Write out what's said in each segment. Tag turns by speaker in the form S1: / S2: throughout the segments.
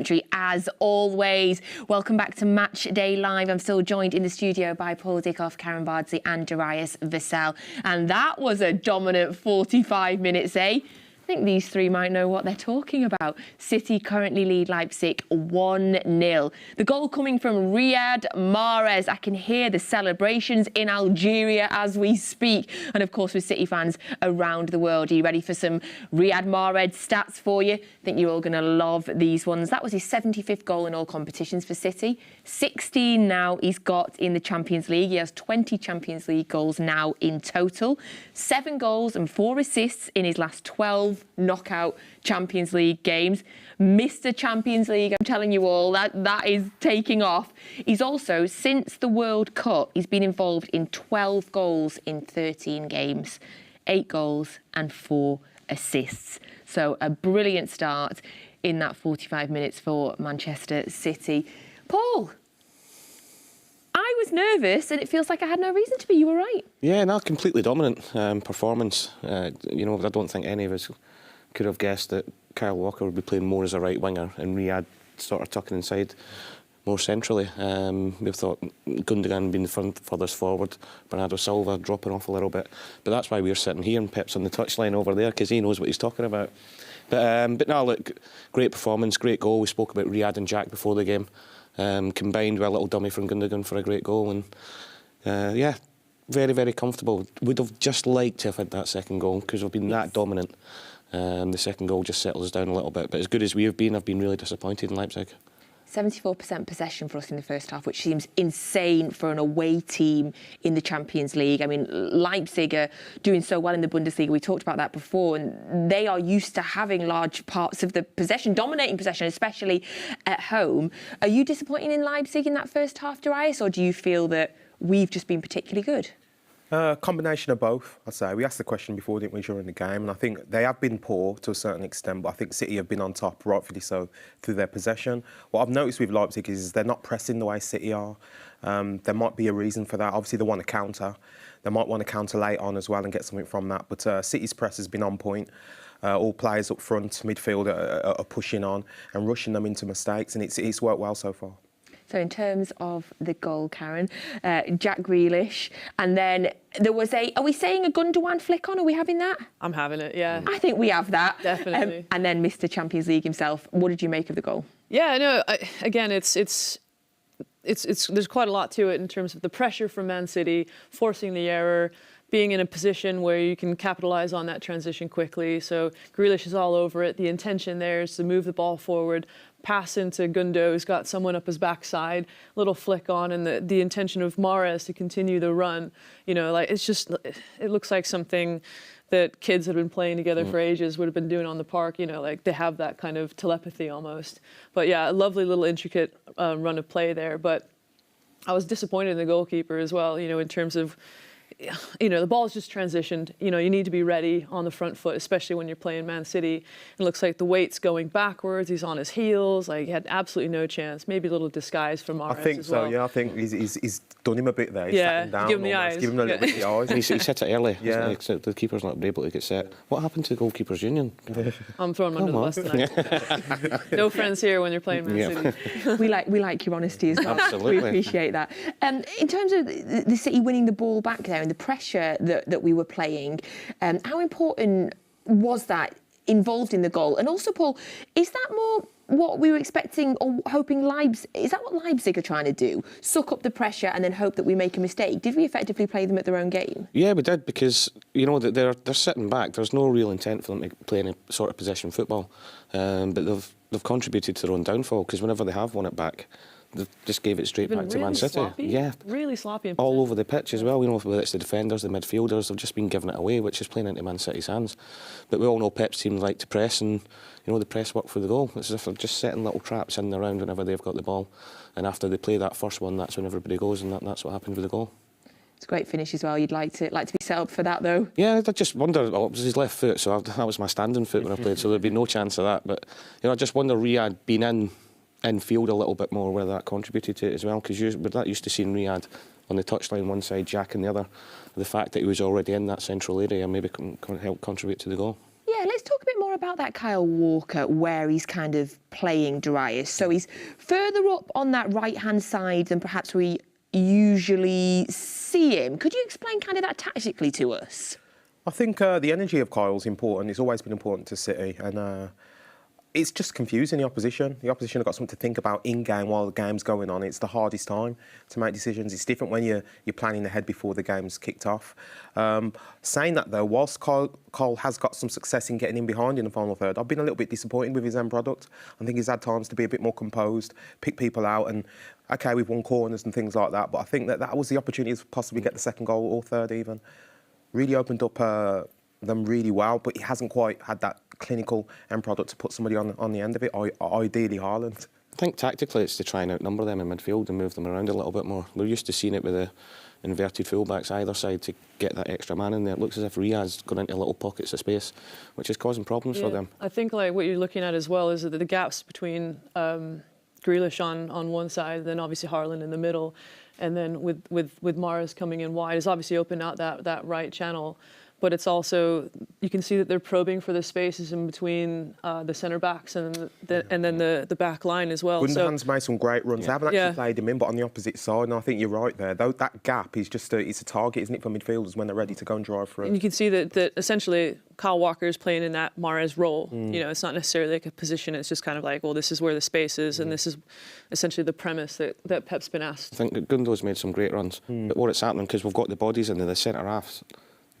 S1: commentary as always. Welcome back to Match Day Live. I'm still joined in the studio by Paul Dickov, Karen Bardsley and Darius Vassell. And that was a dominant 45 minutes, eh? I think these three might know what they're talking about. City currently lead Leipzig 1-0. The goal coming from Riyad Mahrez. I can hear the celebrations in Algeria as we speak. And of course, with City fans around the world. Are you ready for some Riyad Mahrez stats for you? I think you're all going to love these ones. That was his 75th goal in all competitions for City. 16 now he's got in the Champions League. He has 20 Champions League goals now in total. 7 goals and 4 assists in his last 12 knockout Champions League games. Mr. Champions League, I'm telling you all, that is taking off. He's also, since the World Cup, he's been involved in 12 goals in 13 games. 8 goals and 4 assists. So a brilliant start in that 45 minutes for Manchester City. Paul, I was nervous and it feels like I had no reason to be. You were right.
S2: Yeah, no, completely dominant performance. I don't think any of us could have guessed that Kyle Walker would be playing more as a right winger and Riyad sort of tucking inside more centrally. We thought Gundogan being the furthest forward, Bernardo Silva dropping off a little bit. But that's why we're sitting here and Pep's on the touchline over there because he knows what he's talking about. But no, look, great performance, great goal. We spoke about Riyad and Jack before the game. Combined with a little dummy from Gundogan for a great goal. And yeah, very, very comfortable. Would have just liked to have had that second goal because we've been that dominant. The second goal just settles us down a little bit. But as good as we have been, I've been really disappointed in Leipzig.
S1: 74% possession for us in the first half, which seems insane for an away team in the Champions League. I mean, Leipzig are doing so well in the Bundesliga. We talked about that before, and they are used to having large parts of the possession, dominating possession, especially at home. Are you disappointed in Leipzig in that first half, Darius, or do you feel that we've just been particularly good?
S3: Combination of both, I'd say. We asked the question before, didn't we, during the game? And I think they have been poor to a certain extent, but I think City have been on top, rightfully so, through their possession. What I've noticed with Leipzig is they're not pressing the way City are. There might be a reason for that. Obviously, they want to counter. They might want to counter late on as well and get something from that. But City's press has been on point. All players up front, midfield are pushing on and rushing them into mistakes, and it's worked well so far.
S1: So in terms of the goal, Karen, Jack Grealish, and then there was are we saying a Gundogan flick on? Are we having that?
S4: I'm having it, yeah.
S1: I think we have that.
S4: Definitely.
S1: And then Mr. Champions League himself. What did you make of the goal?
S4: Yeah, no, again, it's there's quite a lot to it in terms of the pressure from Man City, forcing the error, being in a position where you can capitalise on that transition quickly. So Grealish is all over it. The intention there is to move the ball forward, pass into Gundo, who's got someone up his backside, little flick on, and the intention of Mahrez to continue the run. You know, like it looks like something that kids that have been playing together for ages would have been doing on the park. You know, like they have that kind of telepathy almost. But yeah, a lovely little intricate run of play there. But I was disappointed in the goalkeeper as well, you know, in terms of, you know, the ball's just transitioned. You know, you need to be ready on the front foot, especially when you're playing Man City. It looks like the weight's going backwards. He's on his heels. Like, he had absolutely no chance. Maybe a little disguise from Mahrez as well.
S3: I think so, yeah. I think he's done him a bit there. He's sat him down.
S4: Give him the eyes.
S3: Give him a little bit of the eyes.
S2: He set it early.
S3: Yeah.
S2: So the keeper's not able to get set. What happened to the goalkeepers' union?
S4: I'm throwing him under the bus tonight. No friends here when you're playing Man City.
S1: We like your honesty as well.
S2: Absolutely.
S1: We appreciate that. In terms of the City winning the ball back there and the pressure that we were playing, how important was that involved in the goal? And also, Paul, is that more what we were expecting or hoping Leipzig? Is that what Leipzig are trying to do? Suck up the pressure and then hope that we make a mistake? Did we effectively play them at their own game? Yeah,
S2: we did, because you know they're sitting back. There's no real intent for them to play any sort of possession football, but they've contributed to their own downfall, because whenever they have won it back, they just gave it straight back to Man City.
S4: Sloppy.
S2: Yeah,
S4: really sloppy.
S2: All over the pitch as well. You know, whether it's the defenders, the midfielders, they've just been giving it away, which is playing into Man City's hands. But we all know Pep's team like to press, and you know the press work for the goal. It's as if they're just setting little traps in and around whenever they've got the ball. And after they play that first one, that's when everybody goes, and that's what happened with the goal.
S1: It's a great finish as well. You'd like to be set up for that, though.
S2: Yeah, I just wonder. Well, it was his left foot, so that was my standing foot when I played, so there'd be no chance of that. But you know, I just wonder Riyad being in field a little bit more, whether that contributed to it as well, because we're not used to seeing Riyad on the touchline one side, Jack on the other. The fact that he was already in that central area maybe can help contribute to the goal.
S1: Yeah, let's talk a bit more about that Kyle Walker, where he's kind of playing Darius? So he's further up on that right-hand side than perhaps we usually see him. Could you explain kind of that tactically to us?
S3: I think the energy of Kyle's important. It's always been important to City, and it's just confusing the opposition. The opposition have got something to think about in-game while the game's going on. It's the hardest time to make decisions. It's different when you're planning ahead before the game's kicked off. Saying that, though, whilst Kyle has got some success in getting in behind in the final third, I've been a little bit disappointed with his end product. I think he's had times to be a bit more composed, pick people out, and OK, we've won corners and things like that, but I think that was the opportunity to possibly get the second goal or third even. Really opened up them really well, but he hasn't quite had that clinical end product to put somebody on the end of it, ideally Haaland.
S2: I think tactically it's to try and outnumber them in midfield and move them around a little bit more. We're used to seeing it with the inverted fullbacks either side to get that extra man in there. It looks as if Riyad's gone into little pockets of space, which is causing problems for them.
S4: I think like what you're looking at as well is that the gaps between Grealish on one side, then obviously Haaland in the middle, and then with Mahrez coming in wide, has obviously opened out that right channel. But it's also, you can see that they're probing for the spaces in between the centre backs and then the back line as well.
S3: Gundogan's made some great runs. They haven't actually played him in, but on the opposite side, and I think you're right there. Though that gap is just it's a target, isn't it, for midfielders when they're ready to go and drive through.
S4: And you can see that essentially Kyle Walker is playing in that Mahrez role. You know, it's not necessarily like a position. It's just kind of like, well, this is where the space is, and this is essentially the premise that Pep's been asked.
S2: I think that Gundo's made some great runs, but what it's happening because we've got the bodies into the centre halves.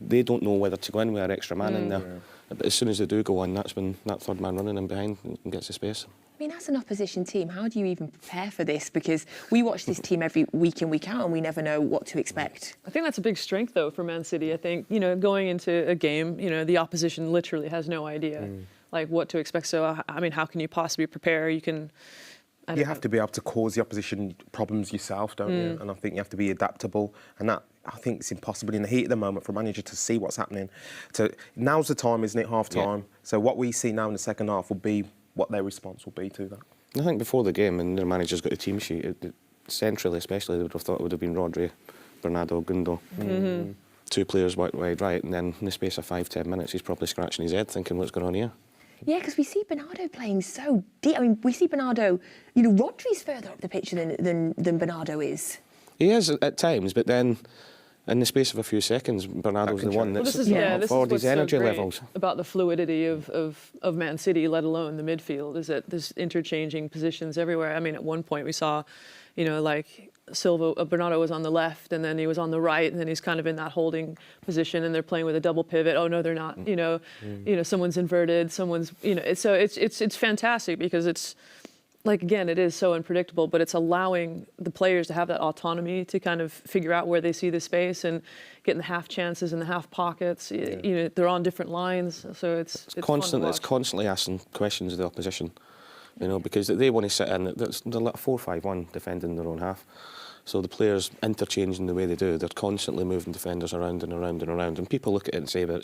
S2: They don't know whether to go in with an extra man in there. Yeah. But as soon as they do go in, that's when that third man running in behind and gets the space.
S1: I mean, as an opposition team, how do you even prepare for this? Because we watch this team every week in, week out, and we never know what to expect.
S4: I think that's a big strength, though, for Man City. I think, you know, going into a game, you know, the opposition literally has no idea, like, what to expect. So, I mean, how can you possibly prepare? You have
S3: to be able to cause the opposition problems yourself, don't you? And I think you have to be adaptable. And that, I think it's impossible in the heat of the moment for a manager to see what's happening. So now's the time, isn't it, half-time? Yeah. So what we see now in the second half will be what their response will be to that.
S2: I think before the game, and their manager's got a team sheet, centrally especially, they would have thought it would have been Rodri, Bernardo, Gundo. Two players wide right, and then in the space of 5-10 minutes, he's probably scratching his head thinking what's going on here.
S1: Yeah, because we see Bernardo playing so deep. I mean, we see Bernardo, you know, Rodri's further up the pitch than Bernardo is.
S2: He is at times, but then in the space of a few seconds, Bernardo's the one that's forward his energy levels.
S4: About the fluidity of Man City, let alone the midfield, is that there's interchanging positions everywhere. I mean, at one point we saw, you know, like Bernardo was on the left and then he was on the right and then he's kind of in that holding position and they're playing with a double pivot. Oh no, they're not. You know, someone's inverted, someone's, you know. So it's fantastic because it's like, again, it is so unpredictable, but it's allowing the players to have that autonomy to kind of figure out where they see the space and getting the half chances and the half pockets. You know, they're on different lines, so it's constant.
S2: It's constantly asking questions of the opposition. You know, because they want to sit in. They're 4-5-1 defending their own half. So the players interchanging the way they do, they're constantly moving defenders around and around and around. And people look at it and say that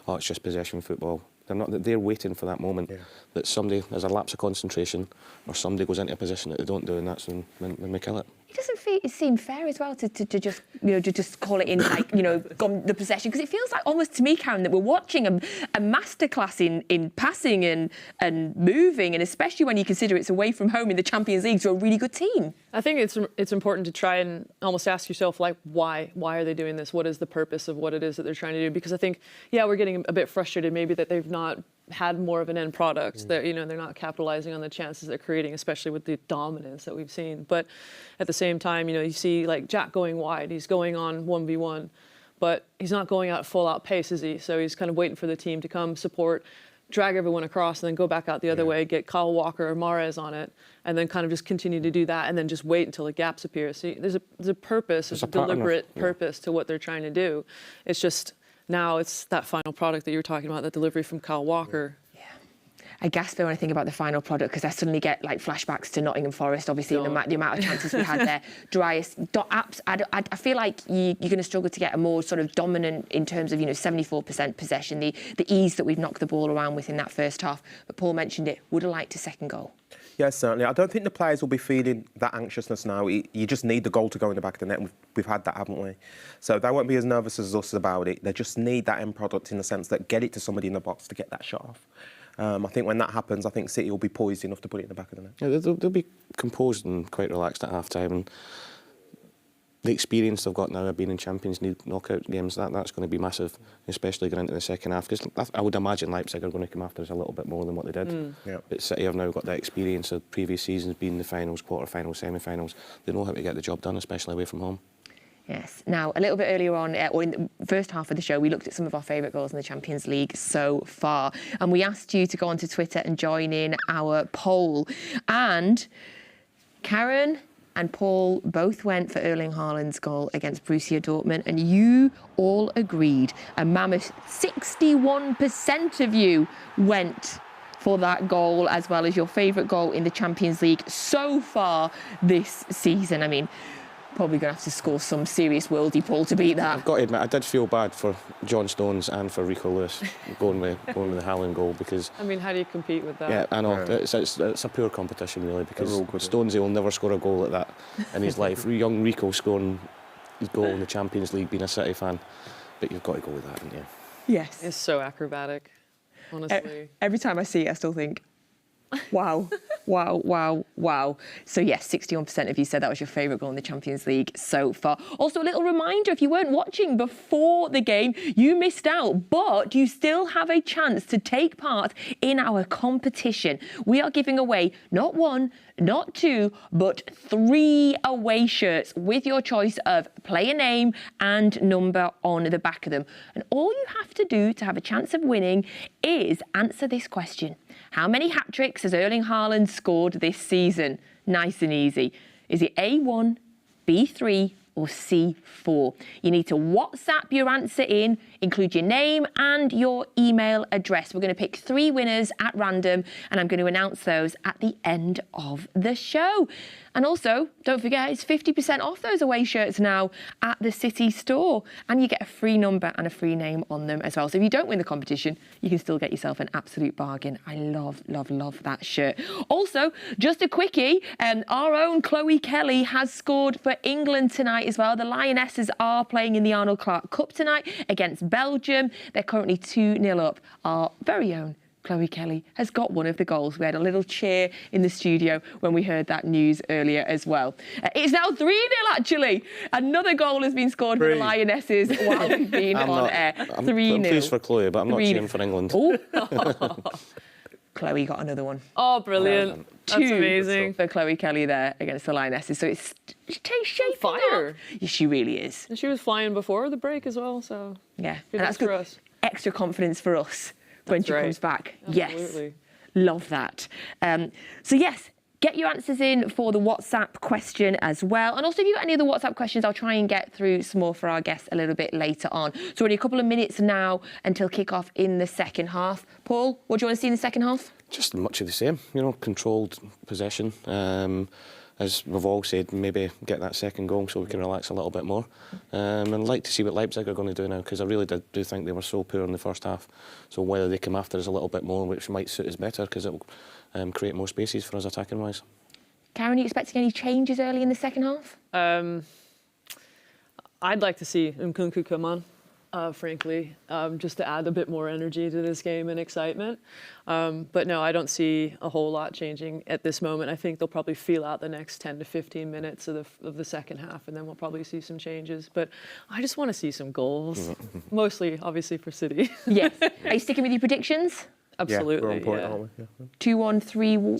S2: it's just possession football. They're not. They're waiting for that moment that somebody has a lapse of concentration or somebody goes into a position that they don't do, and that's when they kill it.
S1: It doesn't seem fair as well to just, you know, to just call it in, like, you know, the possession, because it feels like almost to me, Karen, that we're watching a masterclass in passing and moving, and especially when you consider it's away from home in the Champions League to a really good team.
S4: I think it's important to try and almost ask yourself, like, why are they doing this? What is the purpose of what it is that they're trying to do? Because I think, we're getting a bit frustrated maybe that they've not had more of an end product, that, you know, they're not capitalizing on the chances they're creating, especially with the dominance that we've seen. But at the same time, you know, you see like Jack going wide, he's going on 1v1, but he's not going out full out pace, is he? So he's kind of waiting for the team to come support, drag everyone across, and then go back out the other way, get Kyle Walker or Mahrez on it, and then kind of just continue to do that, and then just wait until the gaps appear. See, there's a purpose, there's a deliberate purpose to what they're trying to do. It's just now it's that final product that you were talking about, that delivery from Kyle Walker.
S1: I gasp when I think about the final product because I suddenly get like flashbacks to Nottingham Forest, obviously, and the amount of chances we had there. Darius, I feel like you're going to struggle to get a more sort of dominant in terms of, you know, 74% possession, the ease that we've knocked the ball around with in that first half. But Paul mentioned it, would have liked a second goal.
S3: Yes, certainly. I don't think the players will be feeling that anxiousness now. You just need the goal to go in the back of the net. We've had that, haven't we? So they won't be as nervous as us about it. They just need that end product in the sense that get it to somebody in the box to get that shot off. I think when that happens, I think City will be poised enough to put it in the back of the net.
S2: Yeah, they'll be composed and quite relaxed at half-time. And the experience they've got now of being in Champions League knockout games, that's going to be massive, especially going into the second half. Because I would imagine Leipzig are going to come after us a little bit more than what they did.
S3: Yeah.
S2: But City have now got that experience of previous seasons, being in the finals, quarter-finals, semi-finals. They know how to get the job done, especially away from home.
S1: Yes. Now, a little bit earlier on, or in the first half of the show, we looked at some of our favourite goals in the Champions League so far. And we asked you to go onto Twitter and join in our poll. And Karen and Paul both went for Erling Haaland's goal against Borussia Dortmund, and you all agreed. A mammoth 61% of you went for that goal, as well as your favourite goal in the Champions League so far this season. I mean, probably going to have to score some serious worldie, Paul, to beat that.
S2: I've got to admit, I did feel bad for John Stones and for Rico Lewis going with the Haaland goal, because...
S4: I mean, how do you compete with that?
S2: Yeah, I know. It's a poor competition, really, because Stonesy will never score a goal like that in his life. Young Rico scoring his goal in the Champions League, being a City fan. But you've got to go with that, haven't you?
S1: Yes.
S4: It's so acrobatic, honestly.
S1: Every time I see it, I still think, wow, wow, wow, wow. So yes, 61% of you said that was your favourite goal in the Champions League so far. Also, a little reminder, if you weren't watching before the game, you missed out, but you still have a chance to take part in our competition. We are giving away not 1, not 2, but 3 away shirts with your choice of player name and number on the back of them. And all you have to do to have a chance of winning is answer this question. How many hat-tricks has Erling Haaland scored this season? Nice and easy. Is it A1, B3 or C4? You need to WhatsApp your answer in, include your name and your email address. We're going to pick 3 winners at random, and I'm going to announce those at the end of the show. And also, don't forget, it's 50% off those away shirts now at the City store. And you get a free number and a free name on them as well. So if you don't win the competition, you can still get yourself an absolute bargain. I love, love, love that shirt. Also, just a quickie, our own Chloe Kelly has scored for England tonight as well. The Lionesses are playing in the Arnold Clark Cup tonight against Belgium. They're currently 2-0 up. Our very own Chloe Kelly has got one of the goals. We had a little cheer in the studio when we heard that news earlier as well. It's now 3-0 actually. Another goal has been scored for the Lionesses while we've been on air. 3-0.
S2: I'm pleased for Chloe, but I'm not cheering for England.
S1: Oh. Chloe got another one.
S4: Oh, brilliant. That's
S1: 2
S4: amazing.
S1: for Chloe Kelly there against the Lionesses. So it's shaping
S4: fire.
S1: up. Yeah, she really is.
S4: And she was flying before the break as well, so
S1: yeah,
S4: good
S1: and that's
S4: for
S1: good.
S4: us.
S1: Extra confidence for us when she comes back.
S4: Absolutely.
S1: Yes, love that. So yes, get your answers in for the WhatsApp question as well. And also, if you've got any other WhatsApp questions, I'll try and get through some more for our guests a little bit later on. So only a couple of minutes now until kick-off in the second half. Paul, what do you want to see in the second half?
S2: Just much of the same, controlled possession. As we've all said, maybe get that second goal so we can relax a little bit more. And I'd like to see what Leipzig are going to do now, because I really do think they were so poor in the first half. So whether they come after us a little bit more, which might suit us better, because it will create more spaces for us attacking-wise.
S1: Karen, are you expecting any changes early in the second half?
S4: I'd like to see Nkunku come on, frankly, just to add a bit more energy to this game and excitement. But no, I don't see a whole lot changing at this moment. I think they'll probably feel out the next 10 to 15 minutes of the second half, and then we'll probably see some changes. But I just want to see some goals, mostly, obviously, for City.
S1: Yes. Are you sticking with your predictions?
S4: Absolutely.
S3: Yeah, we're on point, aren't we? Yeah.
S1: 2-1,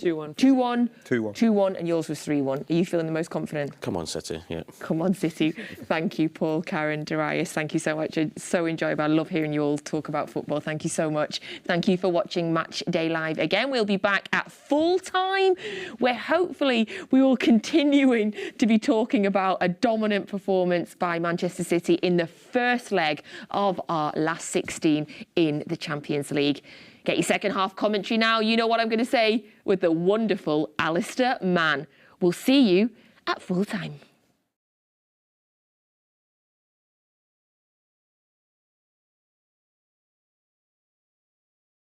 S1: 3-1.
S4: 2-1.
S1: 2-1.
S3: 2-1.
S1: 2-1, and yours was 3-1. Are you feeling the most confident?
S2: Come on, City, yeah.
S1: Come on, City. Thank you, Paul, Karen, Darius. Thank you so much. It's so enjoyable. I love hearing you all talk about football. Thank you so much. Thank you for watching Match Day Live again. We'll be back at full time, where hopefully we will continuing to be talking about a dominant performance by Manchester City in the first leg of our last 16 in the Champions League. Get your second half commentary now. You know what I'm going to say with the wonderful Alistair Mann. We'll see you at full time.